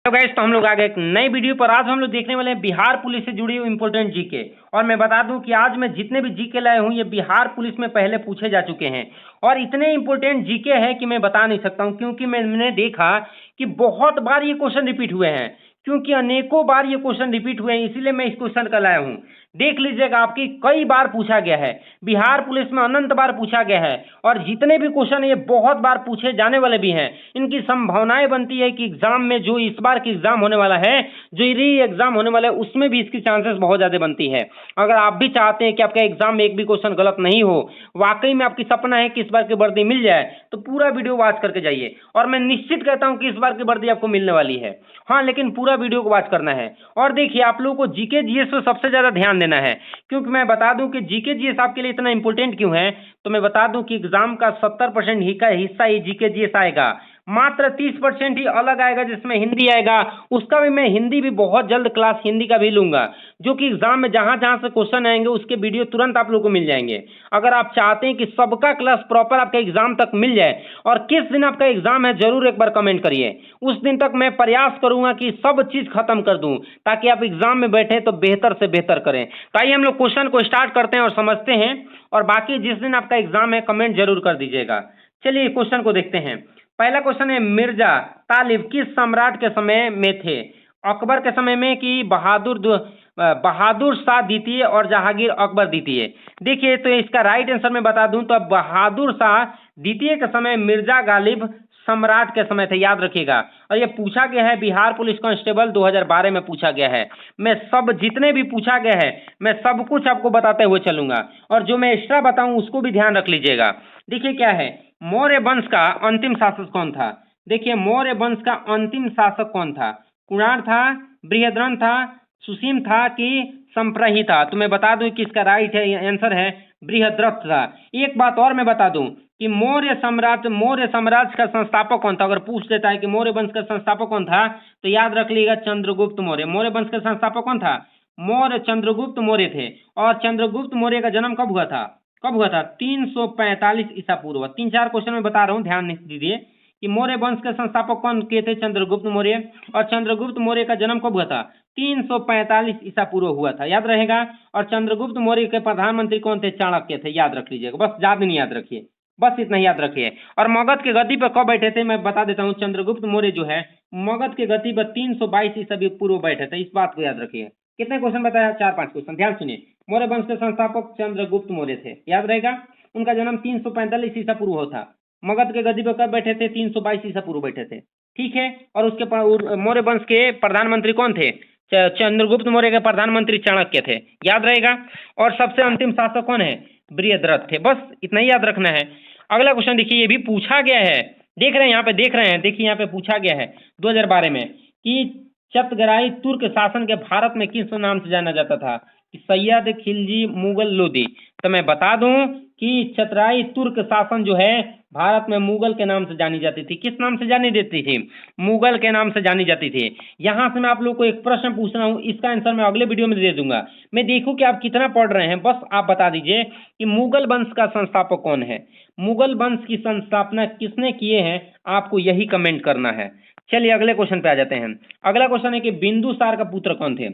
तो गाइस, तो हम लोग आ गए एक नई वीडियो पर। आज हम लोग देखने वाले हैं बिहार पुलिस से जुड़ी हुई इंपॉर्टेंट जीके। और मैं बता दूं कि आज मैं जितने भी जीके लाए हूं ये बिहार पुलिस में पहले पूछे जा चुके हैं और इतने इंपॉर्टेंट जीके हैं कि मैं बता नहीं सकता हूं, क्योंकि मैंने देखा कि बहुत बार ये क्वेश्चन रिपीट हुए हैं, क्योंकि अनेकों बार ये क्वेश्चन रिपीट हुए हैं, इसीलिए मैं इस क्वेश्चन का लाया हूं। देख लीजिएगा, आपकी कई बार पूछा गया है, बिहार पुलिस में अनंत बार पूछा गया है और जितने भी क्वेश्चन ये बहुत बार पूछे जाने वाले भी हैं। इनकी संभावनाएं बनती है कि एग्जाम में जो इस बार की एग्जाम होने वाला है, जो री एग्जाम होने वाला है, उसमें भी इसकी चांसेस बहुत ज्यादा बनती है। अगर आप भी चाहते हैं कि आपका एग्जाम में एक भी क्वेश्चन गलत नहीं हो, वाकई में आपकी सपना है कि इस बार की वर्दी मिल जाए, तो पूरा वीडियो वॉच करके जाइए। और मैं निश्चित कहता हूं कि इस बार की वर्दी आपको मिलने वाली है। हाँ, लेकिन पूरा वीडियो को वॉच करना है। और देखिए, आप लोगों को जीके जीएस पे सबसे ज्यादा ध्यान देना है, क्योंकि मैं बता दूं कि जीके जीएस आपके लिए इतना इंपॉर्टेंट क्यों है। तो मैं बता दूं कि एग्जाम का 70% हिस्सा ही जीके जीएस आएगा, मात्र 30% ही अलग आएगा जिसमें हिंदी आएगा। उसका भी मैं हिंदी भी बहुत जल्द क्लास हिंदी का भी लूंगा, जो कि एग्जाम में जहां जहां से क्वेश्चन आएंगे उसके वीडियो तुरंत आप लोगों को मिल जाएंगे। अगर आप चाहते हैं कि सबका क्लास प्रॉपर आपका एग्जाम तक मिल जाए, और किस दिन आपका एग्जाम है जरूर एक बार कमेंट करिए। उस दिन तक मैं प्रयास करूंगा कि सब चीज खत्म कर दूं, ताकि आप एग्जाम में बैठे तो बेहतर से बेहतर करें। तो आइए हम लोग क्वेश्चन को स्टार्ट करते हैं और समझते हैं, और बाकी जिस दिन आपका एग्जाम है कमेंट जरूर कर दीजिएगा। चलिए क्वेश्चन को देखते हैं। पहला क्वेश्चन है, मिर्जा तालिब किस सम्राट के समय में थे? अकबर के समय में कि बहादुर शाह द्वितीय और जहांगीर अकबर द्वितीय? देखिए, तो इसका राइट आंसर मैं बता दूं तो बहादुर शाह द्वितीय के समय मिर्जा गालिब सम्राट के समय थे, याद रखिएगा। और ये पूछा गया है बिहार पुलिस कांस्टेबल 2012 में पूछा गया है। मैं सब जितने भी पूछा गया है मैं सब कुछ आपको बताते हुए चलूंगा, और जो मैं एक्स्ट्रा बताऊं उसको भी ध्यान रख लीजिएगा। देखिए क्या है, मौर्य वंश का अंतिम शासक कौन था? देखिए, मौर्य वंश का अंतिम शासक कौन था? कुणार था, बृहद्रथ था, सुसीम था कि संप्रही था? तो मैं बता दूं कि इसका राइट है आंसर है बृहद्रथ था। एक बात और मैं बता दूं कि मौर्य साम्राज्य का संस्थापक कौन था? अगर पूछ देता है कि मौर्य वंश का संस्थापक कौन था, तो याद रख लीजिएगा चंद्रगुप्त मौर्य। मौर्य वंश का संस्थापक कौन था? मौर्य चंद्रगुप्त मौर्य थे। और चंद्रगुप्त मौर्य का जन्म कब हुआ था? 345 ईसा पूर्व। 3-4 क्वेश्चन में बता रहा हूँ, ध्यान दीजिए कि मौर्य वंश के संस्थापक कौन के थे? चंद्रगुप्त मौर्य। और चंद्रगुप्त मौर्य का जन्म कब हुआ था? 345 ईसा पूर्व हुआ था, याद रहेगा। और चंद्रगुप्त मौर्य के प्रधानमंत्री कौन थे? चाणक्य थे, याद रख लीजिएगा। बस ज्यादा नहीं याद रखिए, बस इतना ही याद रखिए। और मगध के गद्दी पर कब बैठे थे? मैं बता देता हूँ, चंद्रगुप्त मौर्य जो है मगध के गद्दी पर 322 ईसा पूर्व बैठे थे। इस बात को याद रखिए। कितने क्वेश्चन बताया? 4-5 क्वेश्चन, ध्यान सुनिए। मौर्य वंश के संस्थापक चंद्रगुप्त मौर्य थे, याद रहेगा। उनका जन्म 345 ईसा पूर्व हो था। मगध के गद्दी पर कब बैठे थे? 322 ईसा पूर्व बैठे थे, ठीक है। और उसके मौर्य वंश के प्रधानमंत्री कौन थे? चंद्रगुप्त मौर्य के प्रधानमंत्री चाणक्य थे, याद रहेगा। और सबसे अंतिम शासक कौन है? बृहद्रथ थे। बस इतना ही याद रखना है। अगला क्वेश्चन देखिए, ये भी पूछा गया है, देख रहे हैं यहाँ पे, देख रहे हैं, देखिए यहाँ पे पूछा गया है 2012 में कि चतगराई तुर्क शासन के भारत में किस नाम से जाना जाता था? कि सैयद खिलजी मुगल लोदी। तो मैं बता दूं कि चतराई तुर्क शासन जो है भारत में मुगल के नाम से जानी जाती थी। किस नाम से जानी जाती थी? मुगल के नाम से जानी जाती थी। यहां से मैं आप लोग को एक प्रश्न पूछ रहा हूं, इसका आंसर मैं अगले वीडियो में दे दूंगा। मैं देखूं कि आप कितना पढ़ रहे हैं, बस आप बता दीजिए कि मुगल वंश का संस्थापक कौन है? मुगल वंश की संस्थापना किसने किए हैं? आपको यही कमेंट करना है। चलिए अगले क्वेश्चन पे आ जाते हैं। अगला क्वेश्चन है कि बिंदुसार का पुत्र कौन थे?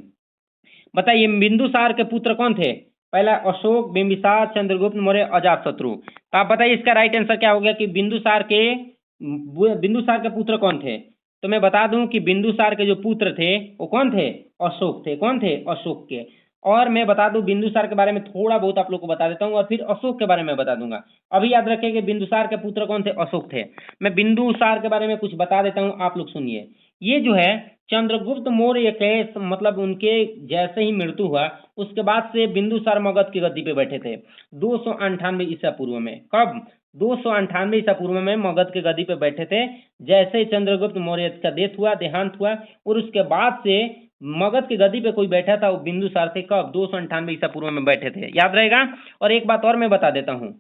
बताइए, बिंदुसार के पुत्र कौन थे? पहला अशोक, बिंबिसार, चंद्रगुप्त मौर्य, अजातशत्रु। तो आप बताइए इसका राइट आंसर क्या हो गया कि बिंदुसार के पुत्र कौन थे? तो मैं बता दूं कि बिंदुसार के जो पुत्र थे वो कौन थे? अशोक थे। कौन थे? अशोक के। और मैं बता दूं बिंदुसार के बारे में थोड़ा बहुत आप लोग को बता देता हूं, और फिर अशोक के बारे में बता दूंगा। अभी याद रखिए कि बिंदुसार के पुत्र कौन थे? अशोक थे। मैं बिंदुसार के बारे में कुछ बता देता हूं, आप लोग सुनिए। ये जो है चंद्रगुप्त मौर्य के मतलब उनके जैसे ही मृत्यु हुआ उसके बाद से बिंदुसार मगध की गद्दी पे बैठे थे 298 ईसा पूर्व में। कब? 298 ईसा पूर्व में मगध के गद्दी पे बैठे थे, जैसे ही चंद्रगुप्त मौर्य का देहांत हुआ। और उसके बाद से मगध की गद्दी पे कोई बैठा था, वो बिंदुसार थे। कब? 298 ईसा पूर्व में बैठे थे, याद रहेगा। और एक बात और मैं बता देता हूँ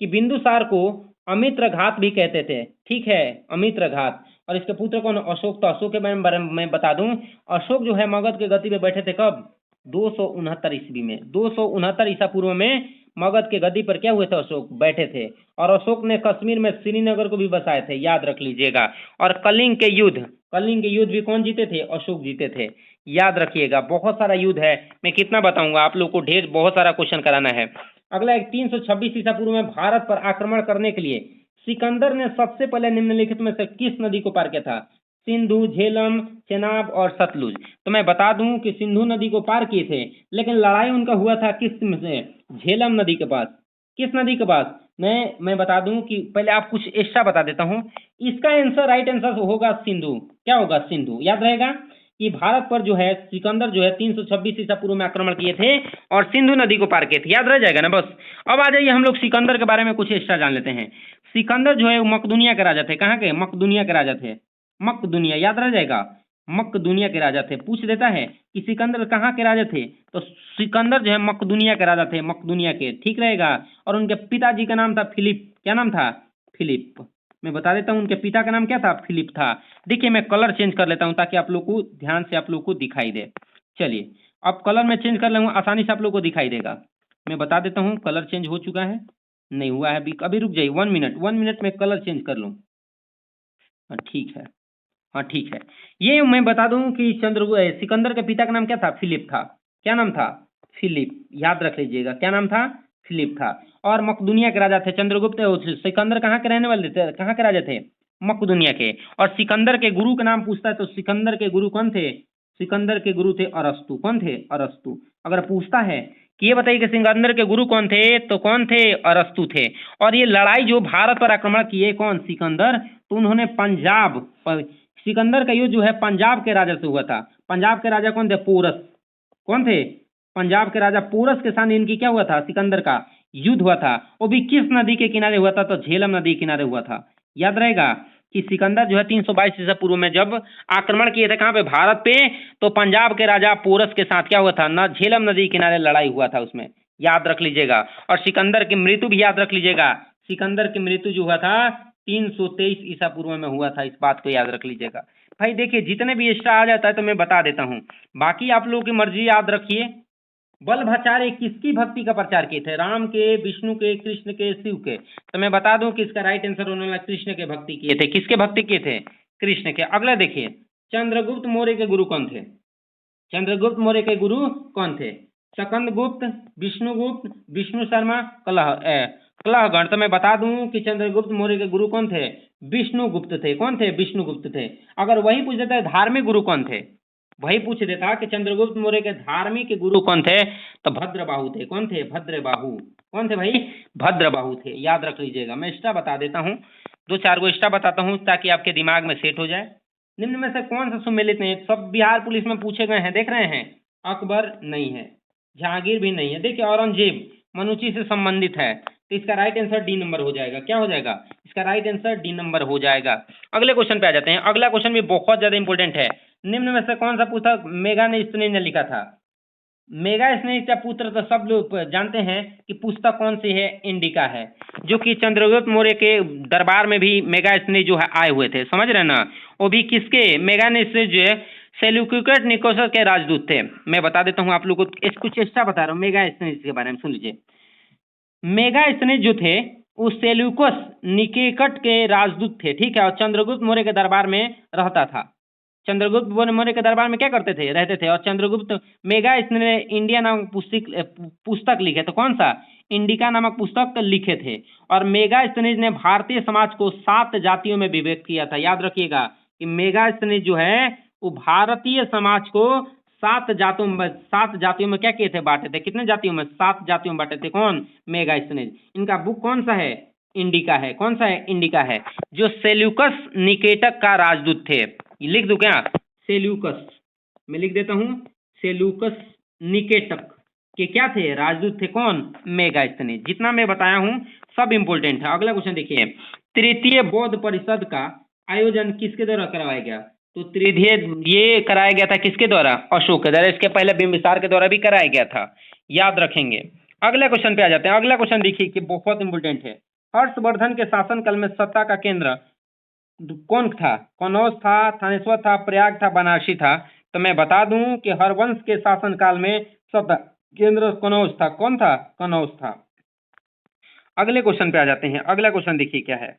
कि बिंदुसार को अमित्रघात भी कहते थे, ठीक है, अमित्रघात। और इसके पुत्र कौन? अशोक। तो अशोक के बारे में मैं बता दूं, अशोक जो है मगध के गद्दी पे बैठे थे कब? 269 ईस्वी में। 269 ईसा पूर्व में मगध के गद्दी पर क्या हुए थे? अशोक बैठे थे। और अशोक ने कश्मीर में श्रीनगर को भी बसाए थे, याद रख लीजिएगा। और कलिंग के युद्ध भी कौन जीते थे? अशोक जीते थे। याद रखिएगा, बहुत सारा युद्ध है, मैं कितना बताऊंगा आप लोग को, ढेर बहुत सारा क्वेश्चन कराना है। अगला एक 326 ईसा पूर्व में भारत पर आक्रमण करने के लिए सिकंदर ने सबसे पहले निम्नलिखित में से किस नदी को पार किया था? सिंधु, झेलम, चेनाब और सतलुज। तो मैं बता दूं कि सिंधु नदी को पार किए थे, लेकिन लड़ाई उनका हुआ था किस से? झेलम नदी के पास। किस नदी के पास? मैं बता दूं कि पहले आप कुछ एक्स्ट्रा बता देता हूं। इसका आंसर, राइट आंसर होगा सिंधु। क्या होगा? सिंधु। याद रहेगा कि भारत पर जो है सिकंदर जो है 326 ईसा पूर्व में आक्रमण किए थे और सिंधु नदी को पार किए थे। याद रह जाएगा ना बस। अब आ जाइए, हम लोग सिकंदर के बारे में कुछ एक्स्ट्रा जान लेते हैं। सिकंदर जो है वो मकदुनिया के राजा थे। कहाँ के? मकदुनिया के राजा थे। मकदुनिया, याद रह जाएगा, मकदुनिया के राजा थे। पूछ देता है कि सिकंदर कहाँ के राजा थे, तो सिकंदर जो है मकदुनिया के राजा थे, मकदुनिया के। ठीक रहेगा। और उनके पिताजी का नाम था फिलिप। क्या नाम था? फिलिप। मैं बता देता हूँ, उनके पिता का नाम क्या था? फिलिप था। देखिए, मैं कलर चेंज कर लेता हूँ ताकि आप लोग को ध्यान से आप लोग को दिखाई दे। चलिए, अब कलर में चेंज कर लूँगा, आसानी से आप लोग को दिखाई देगा। मैं बता देता हूँ, कलर चेंज हो चुका है, नहीं हुआ है अभी। अभी रुक जाइए, 1 मिनट में कलर चेंज कर लूँ। हाँ ठीक है, हाँ ठीक है। ये मैं बता दूं कि सिकंदर के पिता का नाम क्या था? फिलिप था। क्या नाम था? फिलिप। याद रख लीजिएगा, क्या नाम था? फिलिप था। और मकदुनिया के राजा थे चंद्रगुप्त। सिकंदर कहाँ के रहने वाले थे? कहाँ के राजा थे? मकदुनिया के। और सिकंदर के गुरु का नाम पूछता है तो सिकंदर के गुरु कौन थे? सिकंदर के गुरु थे अरस्तु। कौन थे? अरस्तु। अगर पूछता है कि ये बताइए कि सिकंदर के गुरु कौन थे, तो कौन थे? अरस्तु थे। और ये लड़ाई जो भारत पर आक्रमण किए कौन? सिकंदर। तो उन्होंने पंजाब, सिकंदर का युद्ध जो है पंजाब के राजा से हुआ था। पंजाब के राजा कौन थे? पोरस। कौन थे? पंजाब के राजा पोरस के साथ इनकी क्या हुआ था? सिकंदर का युद्ध हुआ था। वो भी किस नदी के किनारे हुआ था? तो झेलम नदी के किनारे हुआ था। याद रहेगा कि सिकंदर जो है 322 ईसा पूर्व में जब आक्रमण किए थे, कहाँ पे? भारत पे, तो पंजाब के राजा पोरस के साथ क्या हुआ था ना? झेलम नदी के किनारे लड़ाई हुआ था उसमें। याद रख लीजिएगा। और सिकंदर की मृत्यु भी याद रख लीजिएगा। सिकंदर की मृत्यु जो हुआ था 323 ईसा पूर्व में हुआ था। इस बात को याद रख लीजिएगा। भाई देखिए, जितने भी एक्स्ट्रा आ जाता है तो मैं बता देता हूँ, बाकी आप लोगों की मर्जी। याद रखिए, बलभचार्य किसकी भक्ति का प्रचार किए थे? राम के, विष्णु के, कृष्ण के, शिव के। तो मैं बता दूं कि इसका राइट आंसर होने वाला कृष्ण के भक्ति किए थे। किसके भक्ति किए थे? कृष्ण के। अगला देखिए, चंद्रगुप्त मौर्य के गुरु कौन थे? चंद्रगुप्त मौर्य के गुरु कौन थे? सकंदगुप्त, विष्णुगुप्त, विष्णु शर्मा, कलहगण। तो मैं बता दूं कि चंद्रगुप्त मौर्य के गुरु कौन थे? विष्णुगुप्त थे। कौन थे? विष्णुगुप्त थे। अगर वही पूछ देता है धार्मिक गुरु कौन थे, वही पूछ देता कि चंद्रगुप्त मौर्य के धार्मिक गुरु कौन थे, तो भद्रबाहु थे। कौन थे? भद्रबाहु। कौन थे भाई? भद्रबाहु थे। याद रख लीजिएगा। मैं एक्स्ट्रा बता देता हूँ, 2-4 को एक्स्ट्रा बताता हूँ ताकि आपके दिमाग में सेट हो जाए। निम्न में से कौन सा सुमेलित नहीं? सब बिहार पुलिस में पूछे गए हैं, देख रहे हैं। अकबर नहीं है, जहांगीर भी नहीं है। देखिए, औरंगजेब मनुची से संबंधित है, तो इसका राइट आंसर डी नंबर हो जाएगा। क्या हो जाएगा? इसका राइट आंसर डी नंबर हो जाएगा। अगले क्वेश्चन पे आ जाते हैं। अगला क्वेश्चन भी बहुत ज्यादा इंपॉर्टेंट है। निम्न में से कौन सा पुस्तक मेगास्थनीज ने लिखा था? मेगास्थनीज का पुत्र तो सब लोग जानते हैं कि पुस्तक कौन सी है? इंडिका है, जो कि चंद्रगुप्त मौर्य के दरबार में भी मेगास्थनीज जो है आए हुए थे। समझ रहे ना? वो भी किसके? मेगास्थनीज जो है सेल्यूकिड निकोसस के राजदूत थे। मैं बता देता हूँ आप लोग को, कुछ एक्स्ट्रा बता रहा हूँ मेगास्थनीज के बारे में, सुन लीजिए। मेगास्थनीज जो थे वो सेल्यूकस निकेकट के राजदूत थे। ठीक है। और चंद्रगुप्त मौर्य के दरबार में रहता था। चंद्रगुप्त मौर्य के दरबार में क्या करते थे? रहते थे। और चंद्रगुप्त मेगास्थनीज ने इंडिया नामक पुस्तक लिखे। तो कौन सा? इंडिका नामक पुस्तक लिखे थे। और मेगास्थनीज ने भारतीय समाज को 7 जातियों में विभक्त किया था। याद रखिएगा कि मेगास्थनीज जो है वो भारतीय समाज को 7 जातियों में क्या किए थे? बांटे थे। कितने जातियों में? 7 जातियों में बांटे थे। कौन? मेगास्थनीज। इनका बुक कौन सा है? इंडिका है। कौन सा है? इंडिका है। जो सेल्यूकस निकेटक का राजदूत थे, लिख दूं क्या? सेल्यूकस, मैं लिख देता हूं, सेल्यूकस निकेटक के क्या थे? राजदूत थे। कौन? मेगास्थनीज। जितना मैं बताया हूं सब इंपोर्टेंट है। अगला क्वेश्चन देखिए, तृतीय बौद्ध परिषद का आयोजन किसके द्वारा करवाया गया? तो तृतीय ये कराया गया था किसके द्वारा? अशोक के द्वारा। इसके पहले बिंबिसार के द्वारा भी कराया गया था। याद रखेंगे। अगले क्वेश्चन पे आ जाते हैं। अगला क्वेश्चन देखिए कि बहुत इंपोर्टेंट है। हर्षवर्धन के शासनकाल में सत्ता का केंद्र कौन था? कनौज था, थानेश्वर था, प्रयाग था, बनारसी था। तो मैं बता दूं कि हरवंश के शासनकाल में सत्ता केंद्र कनौज था। कौन था? कनौज था। अगले क्वेश्चन पे आ जाते हैं। अगला क्वेश्चन देखिए क्या है।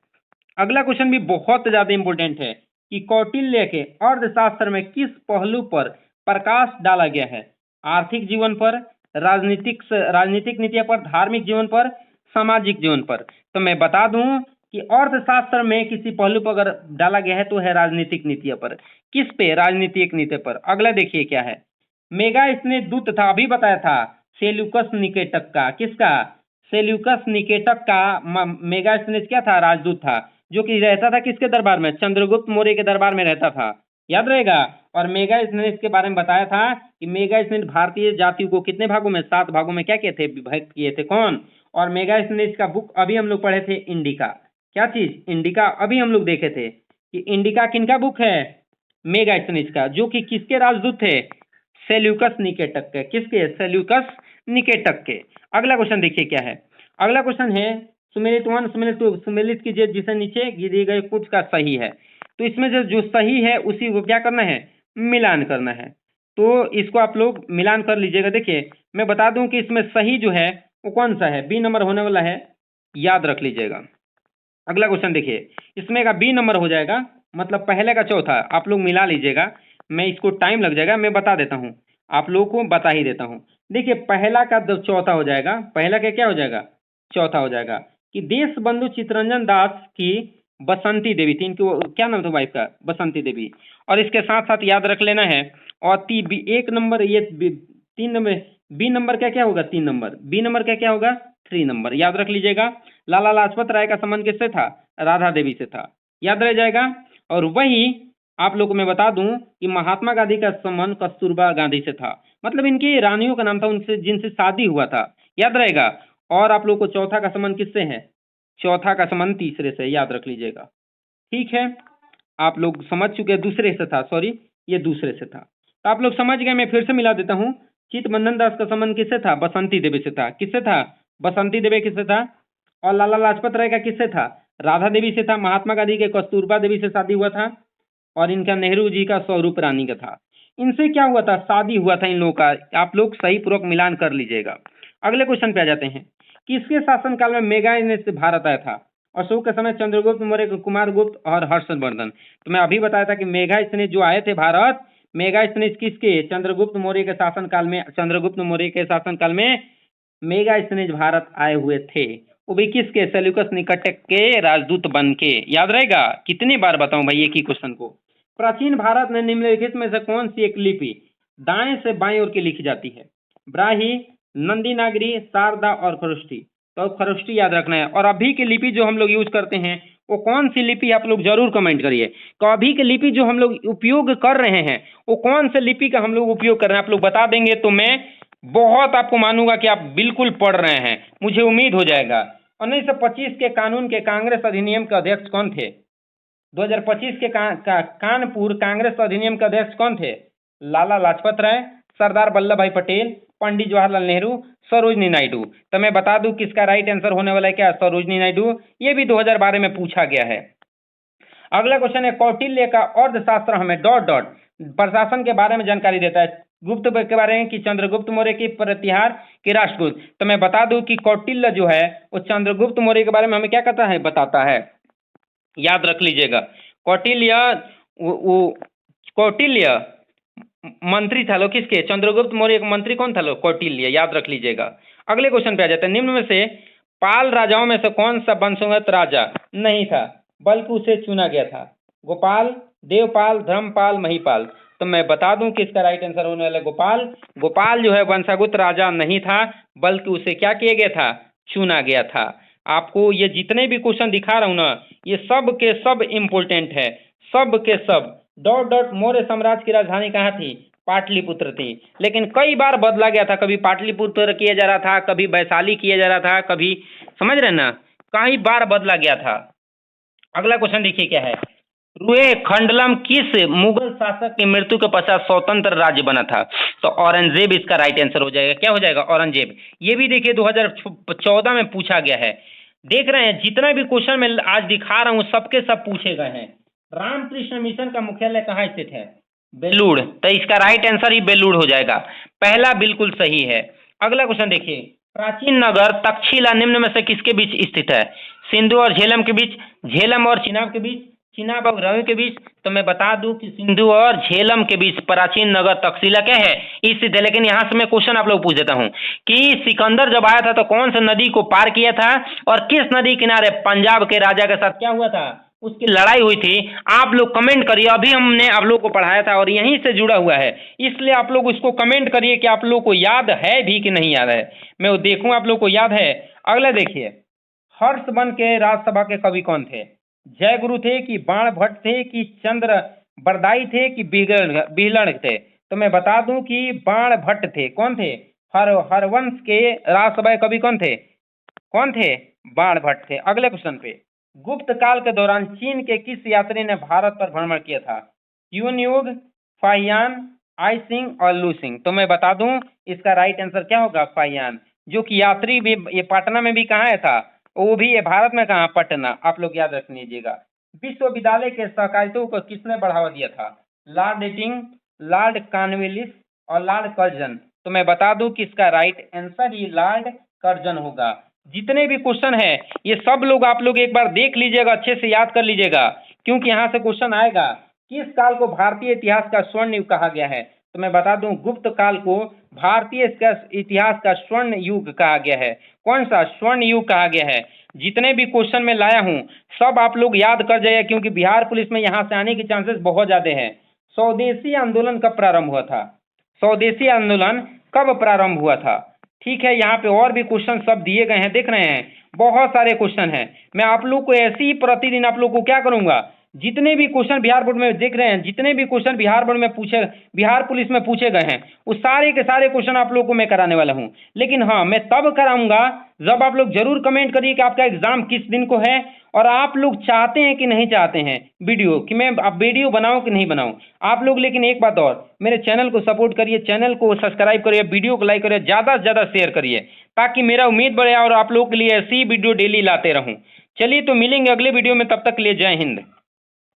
अगला क्वेश्चन भी बहुत ज्यादा इंपॉर्टेंट है। कि कौटिल्य के अर्थशास्त्र में किस पहलू पर प्रकाश डाला गया है? आर्थिक जीवन पर, राजनीतिक नीतियों पर, धार्मिक जीवन पर, सामाजिक जीवन पर। तो मैं बता दूं कि अर्थशास्त्र में किसी पहलू पर अगर डाला गया है तो है राजनीतिक नीतियों पर। किस पे? राजनीतिक नीति पर। अगला देखिए क्या है, मेगास्थनीज दूत था, अभी बताया था, सेल्यूकस निकेटक का। किसका? सेल्यूकस निकेटक का मेगास्थनीज क्या था? राजदूत था, जो कि रहता था किसके दरबार में? चंद्रगुप्त मौर्य के दरबार में रहता था, याद रहेगा। और मेगास्थनीज के बारे में बताया था कि मेगास्थनीज भारतीय जातियों को कितने भागों में? 7 भागों में क्या किए थे? विभक्त किए थे। कौन? और मेगास्थनीज का बुक अभी हम लोग पढ़े थे, इंडिका। क्या चीज? इंडिका। अभी हम लोग देखे थे कि इंडिका किनका बुक है? मेगास्थनीज का, जो कि किसके राजदूत थे? सेल्यूकस निकेटक के। किसके? सेल्यूकस निकेटक के। अगला क्वेश्चन देखिए क्या है। अगला क्वेश्चन है सुमेलित 1, सुमेलित 2 सुमेलित कीजिए जिसे नीचे दिए गए कुछ का सही है। तो इसमें जो सही है उसी को क्या करना है? मिलान करना है। तो इसको आप लोग मिलान कर लीजिएगा। देखिए मैं बता दूं कि इसमें सही जो है वो कौन सा है? बी नंबर होने वाला है, याद रख लीजिएगा। अगला क्वेश्चन देखिए, इसमें का बी नंबर हो जाएगा, मतलब पहले का चौथा। आप लोग मिला लीजिएगा, मैं इसको टाइम लग जाएगा, मैं बता देता हूँ, आप लोगों को बता ही देता हूँ। देखिए पहला का चौथा हो जाएगा, पहला का क्या हो जाएगा? चौथा हो जाएगा कि देश बंधु चित्तरंजन दास की बसंती देवी थी। इनकी क्या नाम था वाइफ का? बसंती देवी। और इसके साथ साथ याद रख लेना है, और एक नंबर, ये 3 नंबर, बी नंबर का क्या होगा? 3 नंबर। बी नंबर का क्या होगा? 3 नंबर, याद रख लीजिएगा। लाला लाजपत राय का संबंध किससे था? राधा देवी से था, याद रह जाएगा। और वही आप लोग को मैं बता दूं कि महात्मा गांधी का संबंध कस्तूरबा गांधी से था, मतलब इनकी रानियों का नाम था, उनसे जिनसे शादी हुआ था, याद रहेगा। और आप लोग को चौथा का संबंध किससे है? चौथा का संबंध तीसरे से, याद रख लीजिएगा। ठीक है, आप लोग समझ चुके, दूसरे से था, सॉरी ये दूसरे से था। तो आप लोग समझ गए, मैं फिर से मिला देता हूँ। चित्तरंजन दास का संबंध किससे था? बसंती देवी से था। किससे था? बसंती देवी किससे था? और लाला लाजपत राय का किससे था? राधा देवी से था। महात्मा गांधी के कस्तूरबा देवी से शादी हुआ था, और इनका नेहरू जी का स्वरूप रानी का था। इनसे क्या हुआ था? शादी हुआ था इन लोगों का। आप लोग सही पूर्वक मिलान कर लीजिएगा। अगले क्वेश्चन पे आ जाते हैं, किसके शासनकाल में मेगास्थनीज भारत आया था? अशोक के समय, चंद्रगुप्त मौर्य, कुमारगुप्त और हर्षवर्धन। तो मैं अभी बताया था कि मेगास्थनीज जो आए थे भारत, मेगास्थनीज किसके? चंद्रगुप्त मौर्य के शासनकाल में, चंद्रगुप्त मौर्य के शासनकाल में मेगास्थनीज भारत आए हुए थे। वो भी किसके? सेल्यूकस निकेटक के राजदूत बन के, याद रहेगा। कितनी बार बताऊं भाई एक ही क्वेश्चन को। प्राचीन भारत में निम्नलिखित में से कौन सी एक लिपि दाएं से बाएं ओर की लिखी जाती है? ब्राही, नंदी नागरी, शारदा और खरोष्ठी। तो खरोष्ठी याद रखना है। और अभी की लिपि जो हम लोग यूज करते हैं वो कौन सी लिपि? आप लोग जरूर कमेंट करिए। तो अभी की लिपि जो हम लोग उपयोग कर रहे हैं वो कौन से लिपि का हम लोग उपयोग कर रहे हैं? आप लोग बता देंगे तो मैं बहुत आपको मानूंगा कि आप बिल्कुल पढ़ रहे हैं, मुझे उम्मीद हो जाएगा। 1925 के कानून के कांग्रेस अधिनियम के अध्यक्ष कौन थे? 2025 के कानपुर कांग्रेस अधिनियम के अध्यक्ष कौन थे? लाला लाजपत राय, सरदार वल्लभ भाई पटेल, पंडित जवाहरलाल नेहरू, सरोजनी नायडू। तो मैं बता दूं किसका राइट आंसर होने वाला है? क्या? सरोजनी नायडू। ये भी 2012 में पूछा गया है। अगला क्वेश्चन है, कौटिल्य का अर्थशास्त्र हमें डॉट डॉट प्रशासन के बारे में जानकारी देता है। गुप्त के बारे में कि चंद्रगुप्त मौर्य की प्रतिहार की राष्ट्रकूट। तो मैं बता दूं कि कौटिल्य जो है वो चंद्रगुप्त मौर्य के बारे में हमें क्या कहता है? बताता है, याद रख लीजिएगा। कौटिल्य कौटिल्य मंत्री था लो किसके? चंद्रगुप्त मौर्य का मंत्री कौन था लो? कौटिल्य, याद रख लीजिएगा। अगले क्वेश्चन पे आ जाते हैं, निम्न में से पाल राजाओं में से कौन सा वंशगत राजा नहीं था बल्कि उसे चुना गया था? गोपाल, देवपाल, धर्मपाल, महिपाल। तो मैं बता दूं कि इसका राइट आंसर होने वाला है गोपाल। गोपाल जो है वंशगत राजा नहीं था, बल्कि उसे क्या किया गया था? चुना गया था। आपको ये जितने भी क्वेश्चन दिखा रहा हूं ना, ये सब के सब इम्पोर्टेंट है, सब के सब। डॉट डॉट मौर्य साम्राज्य की राजधानी कहाँ थी? पाटलिपुत्र थी। लेकिन कई बार बदला गया था, कभी पाटलिपुत्र किया जा रहा था, कभी वैशाली किया जा रहा था, कभी, समझ रहे ना, कई बार बदला गया था। अगला क्वेश्चन देखिए क्या है, रुएखंडलम किस मुगल शासक की मृत्यु के पश्चात स्वतंत्र राज्य बना था? तो औरंगजेब इसका राइट आंसर हो जाएगा। क्या हो जाएगा? औरंगजेब। ये भी देखिए 2014 में पूछा गया है। देख रहे हैं जितना भी क्वेश्चन मैं आज दिखा रहा हूं सबके सब पूछे गए हैं। रामकृष्ण मिशन का मुख्यालय कहाँ स्थित है? बेलूर। तो इसका राइट आंसर ही बेलूर हो जाएगा, पहला बिल्कुल सही है। अगला क्वेश्चन देखिए, प्राचीन नगर तक्षशिला निम्न में से किसके बीच स्थित है? सिंधु और झेलम के बीच, झेलम और चिनाब के बीच, चिनाब और रवि के बीच। तो मैं बता दूं कि सिंधु और झेलम के बीच प्राचीन नगर तक्षशिला क्या है, स्थित है। लेकिन यहाँ से मैं क्वेश्चन आप लोग पूछ देता हूँ कि सिकंदर जब आया था तो कौन सी नदी को पार किया था और किस नदी किनारे पंजाब के राजा के साथ क्या हुआ था, उसकी लड़ाई हुई थी। आप लोग कमेंट करिए, अभी हमने आप लोग को पढ़ाया था और यहीं से जुड़ा हुआ है, इसलिए आप लोग उसको कमेंट करिए कि आप लोग को याद है भी कि नहीं याद है। मैं वो देखूँ आप लोग को याद है। अगला देखिए, हर्षवन के राज्यसभा के कवि कौन थे? जय गुरु थे कि बाण भट्ट थे कि चंद्र बरदाई थे कि बिहलण थे? तो मैं बता दूं कि बाण भट्ट थे। कौन थे? हरवंश के राज्यसभा कवि कौन थे? कौन थे? बाण भट्ट थे। अगले क्वेश्चन पे, गुप्त काल के दौरान चीन के किस यात्री ने भारत पर भ्रमण किया था? यून युग, फाहियान, आई सिंह और लू सिंह? तो मैं बता दूं इसका राइट आंसर क्या होगा? फाहियान। जो कि यात्री भी ये पटना में भी कहाँ है था, वो भी ये भारत में कहाँ, पटना। आप लोग याद रख लीजिएगा। विश्वविद्यालय के सहकारिता को किसने बढ़ावा दिया था? लॉर्ड एटिंग, लॉर्ड कॉर्नवालिस और लॉर्ड कर्जन? तो मैं बता दूं कि इसका राइट आंसर ये लॉर्ड कर्जन होगा। जितने भी क्वेश्चन है ये सब लोग आप लोग एक बार देख लीजिएगा, अच्छे से याद कर लीजिएगा, क्योंकि यहाँ से क्वेश्चन आएगा। किस काल को भारतीय इतिहास का स्वर्ण युग कहा गया है? तो मैं बता दूं गुप्त काल को भारतीय इतिहास का स्वर्ण युग कहा गया है। कौन सा? स्वर्ण युग कहा गया है। जितने भी क्वेश्चन मैं लाया हूँ सब आप लोग याद कर जाइए, क्योंकि बिहार पुलिस में यहाँ से आने के चांसेस बहुत ज़्यादा हैं। स्वदेशी आंदोलन कब प्रारंभ हुआ था? स्वदेशी आंदोलन कब प्रारंभ हुआ था? ठीक है, यहाँ पे और भी क्वेश्चन सब दिए गए हैं, देख रहे हैं, बहुत सारे क्वेश्चन हैं। मैं आप लोग को ऐसे ही प्रतिदिन आप लोग को क्या करूँगा, जितने भी क्वेश्चन बिहार बोर्ड में देख रहे हैं, जितने भी क्वेश्चन बिहार बोर्ड में बिहार पुलिस में पूछे गए हैं, उस सारे के सारे क्वेश्चन आप लोग को मैं कराने वाला हूं। लेकिन हाँ, मैं तब कराऊंगा जब आप लोग जरूर कमेंट करिए कि आपका एग्जाम किस दिन को है और आप लोग चाहते हैं कि नहीं चाहते हैं वीडियो कि मैं अब वीडियो बनाऊं कि नहीं बनाऊं आप लोग। लेकिन एक बात और, मेरे चैनल को सपोर्ट करिए, चैनल को सब्सक्राइब करिए, वीडियो को लाइक करिए, ज़्यादा से ज़्यादा शेयर करिए, ताकि मेरा उम्मीद बढ़े और आप लोग के लिए ऐसी वीडियो डेली लाते रहूँ। चलिए तो मिलेंगे अगले वीडियो में, तब तक के लिए जय हिंद।